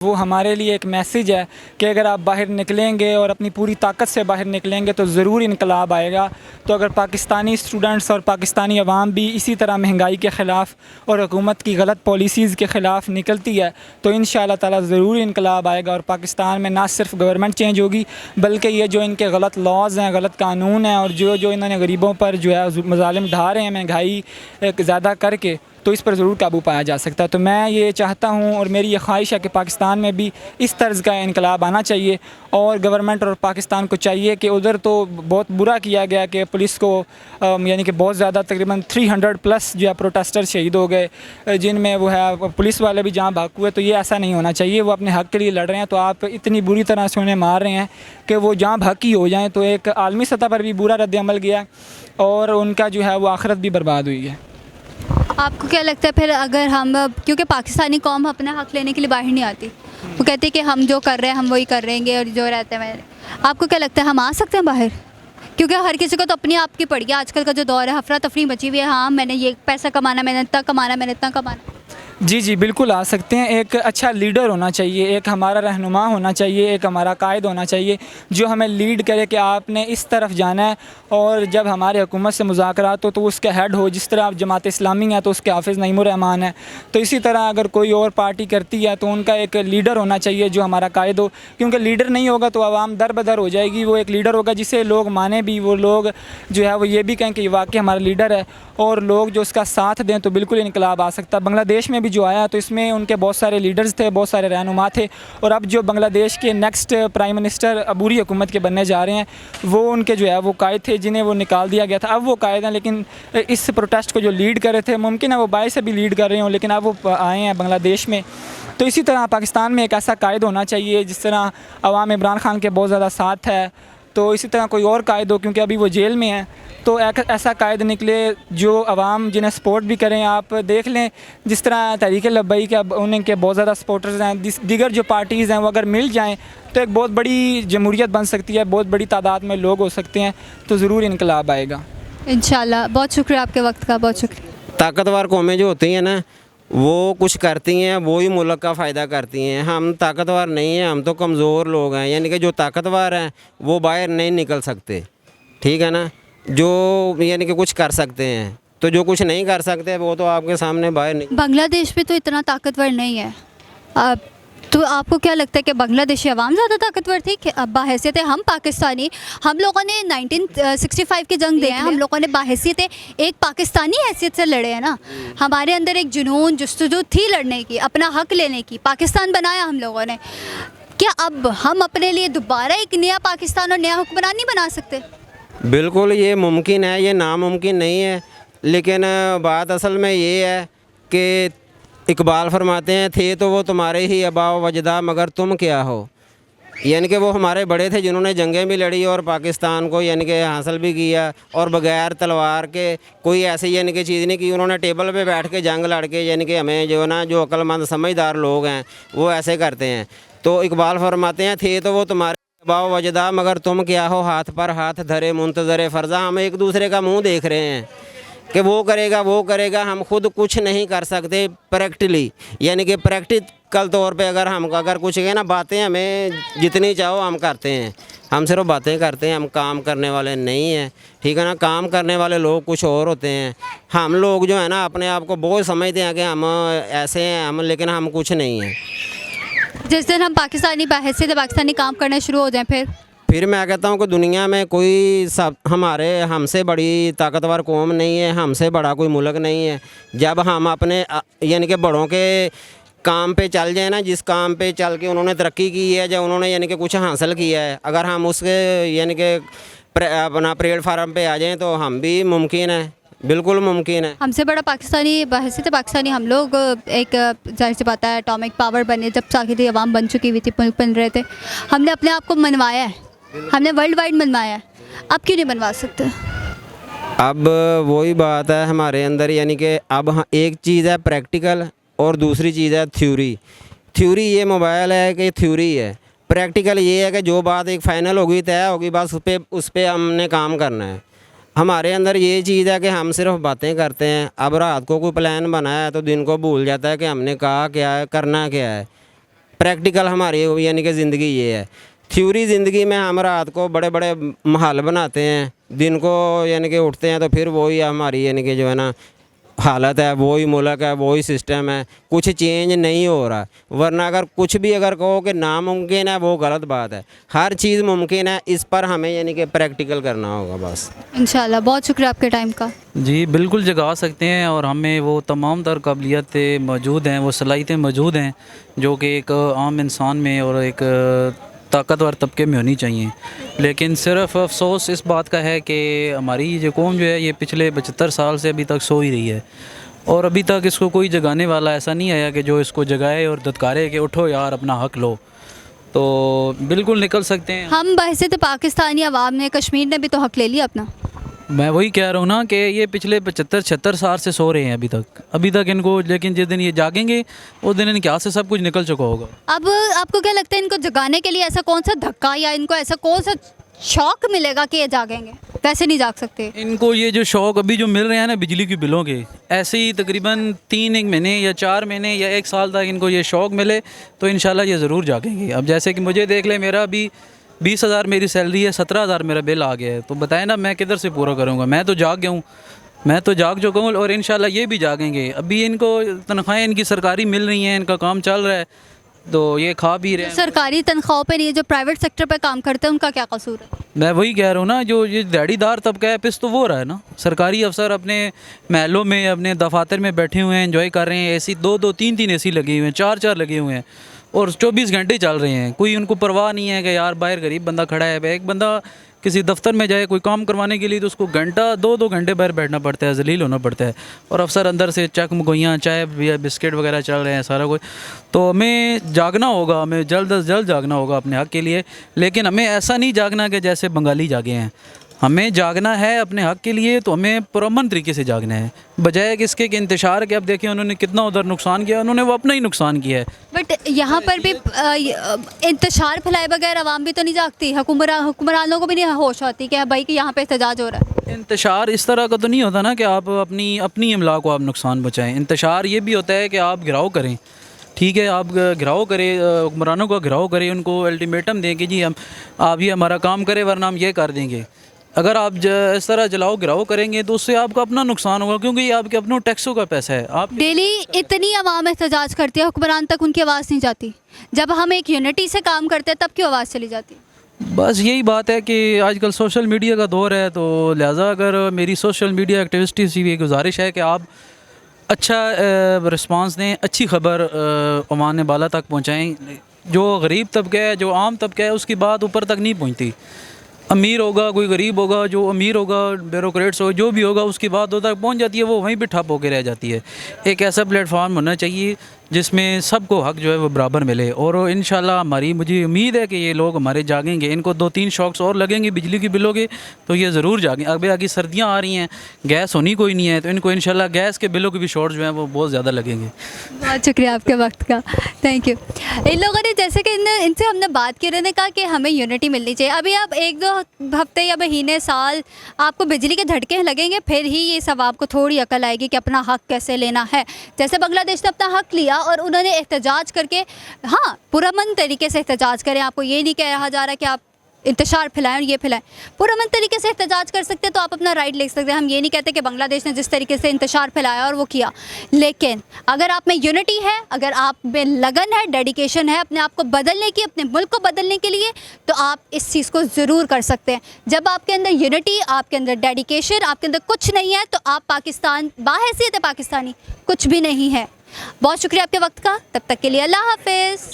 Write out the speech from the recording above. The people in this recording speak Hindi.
वो हमारे लिए एक मैसेज है कि अगर आप बाहर निकलेंगे और अपनी पूरी ताकत से बाहर निकलेंगे तो ज़रूर इनकलाब आएगा। तो अगर पाकिस्तानी स्टूडेंट्स और पाकिस्तानी अवाम भी इसी तरह महंगाई के ख़िलाफ़ और हुकूमत की गलत पॉलिसीज़ के ख़िलाफ़ निकलती है तो इंशाअल्लाह ताला ज़रूर इनकलाब आएगा और पाकिस्तान में ना सिर्फ गवर्नमेंट चेंज होगी बल्कि ये जो इनके गलत लॉज़ हैं, गलत कानून हैं और जो इन्होंने गरीबों पर जो है मज़ालिम ढा रहे हैं महंगाई ज़्यादा करके, तो इस पर ज़रूर काबू पाया जा सकता है। तो मैं ये चाहता हूँ और मेरी ये ख्वाहिश है कि पाकिस्तान में भी इस तर्ज़ का इनकलाब आना चाहिए और गवर्नमेंट और पाकिस्तान को चाहिए कि उधर तो बहुत बुरा किया गया कि पुलिस को यानी कि बहुत ज़्यादा तकरीबन 300 प्लस जो है प्रोटेस्टर शहीद हो गए जिनमें वो है पुलिस वाले भी जहाँ भाग हुए। तो ये ऐसा नहीं होना चाहिए, वो अपने हक़ के लिए लड़ रहे हैं तो आप इतनी बुरी तरह से उन्हें मार रहे हैं कि वो जहाँ भागी हो जाएँ। तो एक आलमी सतह पर भी बुरा रद्द-ए-अमल गया और उनका जो है वो आखिरत भी बर्बाद हुई है। आपको क्या लगता है फिर अगर हम, क्योंकि पाकिस्तानी कौम अपना हक़ लेने के लिए बाहर नहीं आती, वो कहते हैं कि हम जो कर रहे हैं हम वही कर रहेंगे और जो रहते हैं, आपको क्या लगता है हम आ सकते हैं बाहर? क्योंकि हर किसी को तो अपनी आप की पड़ी है, आजकल का जो दौर है अफरा तफरी मची हुई है, हाँ मैंने ये पैसा कमाना, मैंने इतना कमाना, मैंने इतना कमाना। जी बिल्कुल आ सकते हैं। एक अच्छा लीडर होना चाहिए, एक हमारा रहनुमा होना चाहिए, एक हमारा कायद होना चाहिए जो हमें लीड करे कि आपने इस तरफ जाना है। और जब हमारे हुकूमत से मुज़ाकरात हो तो उसका हेड हो, जिस तरह जमात इस्लामी है तो उसके हाफिज़ नईमुर रहमान है, तो इसी तरह अगर कोई और पार्टी करती है तो उनका एक लीडर होना चाहिए जो हमारा कायद हो। क्योंकि लीडर नहीं होगा तो आवाम दर बदर हो जाएगी। वो एक लीडर होगा जिसे लोग माने भी, वो लोग जो है वो ये भी कहें कि वाकई हमारा लीडर है और लोग जो उसका साथ दें तो बिल्कुल इनकलाब आ सकता है। बांग्लादेश में भी जो आया तो इसमें उनके बहुत सारे लीडर्स थे, बहुत सारे रहनुमा थे और अब जो बांग्लादेश के नेक्स्ट प्राइम मिनिस्टर अबूरी हुकूमत के बनने जा रहे हैं वो उनके जो है वो कायद थे जिन्हें वो निकाल दिया गया था। अब वो कायद हैं, लेकिन इस प्रोटेस्ट को जो लीड कर रहे थे मुमकिन है वो बाहर से भी लीड कर रहे हों, लेकिन अब वो आए हैं बांग्लादेश में। तो इसी तरह पाकिस्तान में एक ऐसा कायद होना चाहिए जिस तरह अवाम इमरान खान के बहुत ज़्यादा साथ है, तो इसी तरह कोई और कायद हो, क्योंकि अभी वो जेल में है। तो एक ऐसा कायद निकले जो अवाम जिन्हें सपोर्ट भी करें। आप देख लें जिस तरह तहरीक लब्बई के अब उनके बहुत ज़्यादा सपोर्टर्स हैं, दीगर जो पार्टीज़ हैं वो अगर मिल जाएं तो एक बहुत बड़ी जमहूरियत बन सकती है, बहुत बड़ी तादाद में लोग हो सकते हैं, तो ज़रूर इनकलाब आएगा इंशाल्लाह। बहुत शुक्रिया आपके वक्त का, बहुत शुक्रिया। ताकतवर कौमें जो होती हैं ना वो कुछ करती हैं, वो ही मुल्क का फ़ायदा करती हैं। हम ताकतवर नहीं हैं, हम तो कमज़ोर लोग हैं। यानी कि जो ताकतवर हैं वो बाहर नहीं निकल सकते, ठीक है ना। जो यानी कि कुछ कर सकते हैं, तो जो कुछ नहीं कर सकते वो तो आपके सामने बाहर नहीं। बांग्लादेश भी तो इतना ताकतवर नहीं है। तो आपको क्या लगता है कि बांग्लादेशी अवाम ज़्यादा ताकतवर थी कि बाहैसियत हम पाकिस्तानी, हम लोगों ने 1965 की जंग देख है, हम लोगों ने बाहैसियत एक पाकिस्तानी हैसियत से लड़े हैं ना। हमारे अंदर एक जुनून जस्तजू थी लड़ने की, अपना हक़ लेने की, पाकिस्तान बनाया हम लोगों ने। क्या अब हम अपने लिए दोबारा एक नया पाकिस्तान और नया हुक्मरान नहीं बना सकते? बिल्कुल ये मुमकिन है, ये नामुमकिन नहीं है। लेकिन बात असल में ये है कि इकबाल फरमाते हैं थे तो वो तुम्हारे ही अबा व वजदा मगर तुम क्या हो। यानी कि वो हमारे बड़े थे जिन्होंने जंगें भी लड़ी और पाकिस्तान को यानी कि हासिल भी किया, और बग़ैर तलवार के कोई ऐसी यानी कि चीज़ नहीं की। उन्होंने टेबल पे बैठ के जंग लड़ के, यानी कि हमें जो ना जो अक्लमंद समझदार लोग हैं वो ऐसे करते हैं। तो इकबाल फरमाते हैं थे तो वो तुम्हारे अबा व वजदा मगर तुम क्या हो, हाथ पर हाथ धरे मुंतज़र फ़र्ज़ा। हम एक दूसरे का मुँह देख रहे हैं कि वो करेगा, हम खुद कुछ नहीं कर सकते प्रैक्टिकली। यानी कि प्रैक्टिकल तौर पे अगर कुछ कहें ना, बातें हमें जितनी चाहो हम करते हैं, हम सिर्फ बातें करते हैं, हम काम करने वाले नहीं हैं, ठीक है ना। काम करने वाले लोग कुछ और होते हैं। हम लोग जो है ना अपने आप को बहुत समझते हैं कि हम ऐसे हैं हम, लेकिन हम कुछ नहीं हैं। जिस दिन हम पाकिस्तानी बाहैसियत पाकिस्तानी काम करना शुरू हो जाए फिर मैं कहता हूँ कि दुनिया में कोई सब हमसे बड़ी ताकतवर कौम नहीं है, हमसे बड़ा कोई मुल्क नहीं है। जब हम अपने यानी कि बड़ों के काम पे चल जाए ना, जिस काम पे चल के उन्होंने तरक्की की है, जब उन्होंने यानी कि कुछ हासिल किया है, अगर हम उसके यानी कि अपना प्लेटफार्म पे आ जाएं तो हम भी मुमकिन है, बिल्कुल मुमकिन है। हमसे बड़ा पाकिस्तानी बाहैसियत पाकिस्तानी हम लोग एक जाहिर सी बात है एटॉमिक पावर बने, जब साकिती अवाम बन चुकी हुई थी, मुल्क बन रहे थे, हमने अपने आप को मनवाया है, हमने वर्ल्ड वाइड मनवाया है। अब क्यों नहीं बनवा सकते? अब वही बात है हमारे अंदर, यानी कि अब एक चीज़ है प्रैक्टिकल और दूसरी चीज़ है थ्योरी। ये मोबाइल है कि थ्योरी है। प्रैक्टिकल ये है कि जो बात एक फ़ाइनल होगी, तय होगी, बस उस पर हमने काम करना है। हमारे अंदर ये चीज़ है कि हम सिर्फ बातें करते हैं। अब रात को कोई प्लान बनाया है तो दिन को भूल जाता है कि हमने कहा क्या है, करना क्या है। प्रैक्टिकल हमारी यानी कि ज़िंदगी ये है। थ्योरी ज़िंदगी में हम रात को बड़े बड़े महल बनाते हैं, दिन को यानी कि उठते हैं तो फिर वही हमारी यानी कि जो है ना हालत है, वही मुल्क है, वही सिस्टम है, कुछ चेंज नहीं हो रहा। वरना अगर कुछ भी अगर कहो कि नामुमकिन है वो गलत बात है। हर चीज़ मुमकिन है, इस पर हमें यानी कि प्रैक्टिकल करना होगा बस। इंशाल्लाह। बहुत शुक्रिया आपके टाइम का। जी बिल्कुल जगा सकते हैं, और हमें वो तमाम तर काबिलियतें मौजूद हैं, वो सलाहियतें मौजूद हैं जो कि एक आम इंसान में और एक ताकतवर तबके में होनी चाहिए। लेकिन सिर्फ अफसोस इस बात का है कि हमारी ये कौम जो है ये पिछले 75 साल से अभी तक सो ही रही है, और अभी तक इसको कोई जगाने वाला ऐसा नहीं आया कि जो इसको जगाए और धत्कारे कि उठो यार अपना हक लो। तो बिल्कुल निकल सकते हैं। हम बहसीत पाकिस्तानी अवाम ने, कश्मीर ने भी तो हक ले लिया अपना। मैं वही कह रहा हूँ ना कि ये पिछले 75-76 साल से सो रहे हैं अभी तक इनको, लेकिन जिस दिन ये जागेंगे उस दिन इनके हाथ से सब कुछ निकल चुका होगा। अब आपको क्या लगता है इनको जगाने के लिए ऐसा कौन सा धक्का या इनको ऐसा कौन सा शौक मिलेगा कि ये जागेंगे? वैसे नहीं जाग सकते। इनको ये जो शौक अभी जो मिल रहे हैं ना बिजली के बिलों के, ऐसे ही तकरीबन 3 महीने या 4 महीने या 1 साल तक इनको ये शौक मिले तो इंशाल्लाह ये ज़रूर जागेंगे। अब जैसे कि मुझे देख ले, मेरा अभी 20,000 मेरी सैलरी है, 17,000 मेरा बिल आ गया है, तो बताए ना मैं किधर से पूरा करूँगा। मैं तो जाग गया हूँ, मैं तो जाग चुका हूँ, और इंशाल्लाह ये भी जागेंगे। अभी इनको तनख्वाहें इनकी सरकारी मिल रही हैं, इनका काम चल रहा है, तो ये खा भी रहे हैं। सरकारी तनख्वाहों पे नहीं, जो प्राइवेट सेक्टर पे काम करते हैं उनका क्या कसूर है? मैं वही कह रहा हूँ ना, जो ये दिहाड़ीदार तबका है पिस तो वो रहा है ना। सरकारी अफसर अपने महलों में अपने दफातर में बैठे हुए हैं, एंजॉय कर रहे हैं, एसी 2-2 3-3 एसी लगे हुए हैं, 4-4 लगे हुए हैं, और 24 घंटे चल रहे हैं। कोई उनको परवाह नहीं है कि यार बाहर गरीब बंदा खड़ा है। एक बंदा किसी दफ्तर में जाए कोई काम करवाने के लिए तो उसको घंटा 2-2 घंटे बाहर बैठना पड़ता है, जलील होना पड़ता है, और अफसर अंदर से चक मकोइयाँ चाय या बिस्किट वगैरह चल रहे हैं सारा कुछ। तो हमें जागना होगा, हमें जल्द अज जल्द जागना होगा अपने हक़ के लिए। लेकिन हमें ऐसा नहीं जागना कि जैसे बंगाली जागे हैं। हमें जागना है अपने हक़ के लिए, तो हमें पुरअमन तरीके से जागना है, बजाय कि इसके कि इंतशार के। अब देखिए उन्होंने कितना उधर नुकसान किया, उन्होंने वो अपना ही नुकसान किया है। बट यहाँ पर भी इंतशार फैलाए बगैर आवाम भी तो नहीं जागती, हुक्मरानों को भी नहीं होश आती कि भाई कि यहाँ पे एहतजाज हो रहा है। इंतशार इस तरह का तो नहीं होता ना कि आप अपनी इमला को आप नुकसान पहुँचाएँ। इंतशार ये भी होता है कि आप घिराव करें, ठीक है, आप घिराव करें, हुक्मरानों का घिराव करें, उनको अल्टीमेटम दें कि जी आप ये हमारा काम करें वरना हम ये कर देंगे। अगर आप इस तरह जलाओ गिराओ करेंगे तो उससे आपका अपना नुकसान होगा, क्योंकि ये आपके अपनों टैक्सों का पैसा है। आप डेली इतनी आवाम एहतजाज करती है, हुक्मरान तक उनकी आवाज़ नहीं जाती। जब हम एक यूनिटी से काम करते हैं तब क्यों आवाज़ चली जाती है? बस यही बात है कि आजकल सोशल मीडिया का दौर है, तो लिहाजा अगर मेरी सोशल मीडिया एक्टिविटी से भी गुजारिश है कि आप अच्छा रिस्पांस दें, अच्छी खबर अवाम बाला तक पहुँचाएँ। जो गरीब तबका है, जो आम तबका है, उसकी बात ऊपर तक नहीं पहुँचती। अमीर होगा, कोई गरीब होगा, जो अमीर होगा, ब्यूरोक्रेट्स हो, जो भी होगा, उसकी बात उधर तक पहुंच जाती है, वो वहीं पे ठप होकर रह जाती है। एक ऐसा प्लेटफॉर्म होना चाहिए जिसमें सबको हक जो है वो बराबर मिले, और इंशाल्लाह मुझे उम्मीद है कि ये लोग हमारे जागेंगे। इनको 2-3 शॉक्स और लगेंगे बिजली के बिलों के, तो ये ज़रूर जागें। अभी आगे सर्दियाँ आ रही हैं, गैस होनी कोई नहीं है, तो इनको इंशाल्लाह गैस के बिलों के भी शॉर्ट जो हैं वो बहुत ज़्यादा लगेंगे। बहुत शुक्रिया आपके वक्त का, थैंक यू। इन लोगों ने जैसे कि इनसे हमने बात की, उन्होंने कहा कि हमें यूनिटी मिलनी चाहिए। अभी आप 1-2 हफ्ते या महीने साल आपको बिजली के झटके लगेंगे, फिर ही ये सब आपको थोड़ी अकल आएगी कि अपना हक़ कैसे लेना है। जैसे बांग्लादेश ने अपना हक़ लिया और उन्होंने एहतजाज करके, हाँ, पुरअमन तरीके से एहतजाज करें। आपको ये नहीं कहा जा रहा कि आप इंतशार फैलाएं और ये फैलाएं, पुरअमन तरीके से एहतजाज कर सकते हैं तो आप अपना राइट ले सकते हैं। हम ये नहीं कहते कि बांग्लादेश ने जिस तरीके से इंतशार फैलाया और वो किया, लेकिन अगर आप में यूनिटी है, अगर आप में लगन है, डेडिकेशन है अपने आप को बदलने की, अपने मुल्क को बदलने के लिए, तो आप इस चीज़ को ज़रूर कर सकते हैं। जब आपके अंदर यूनिटी, आपके अंदर डेडिकेशन, आपके अंदर कुछ नहीं है, तो आप पाकिस्तान बाहैसियत पाकिस्तानी कुछ भी नहीं है। बहुत शुक्रिया आपके वक्त का, तब तक के लिए अल्लाह हाफिज़।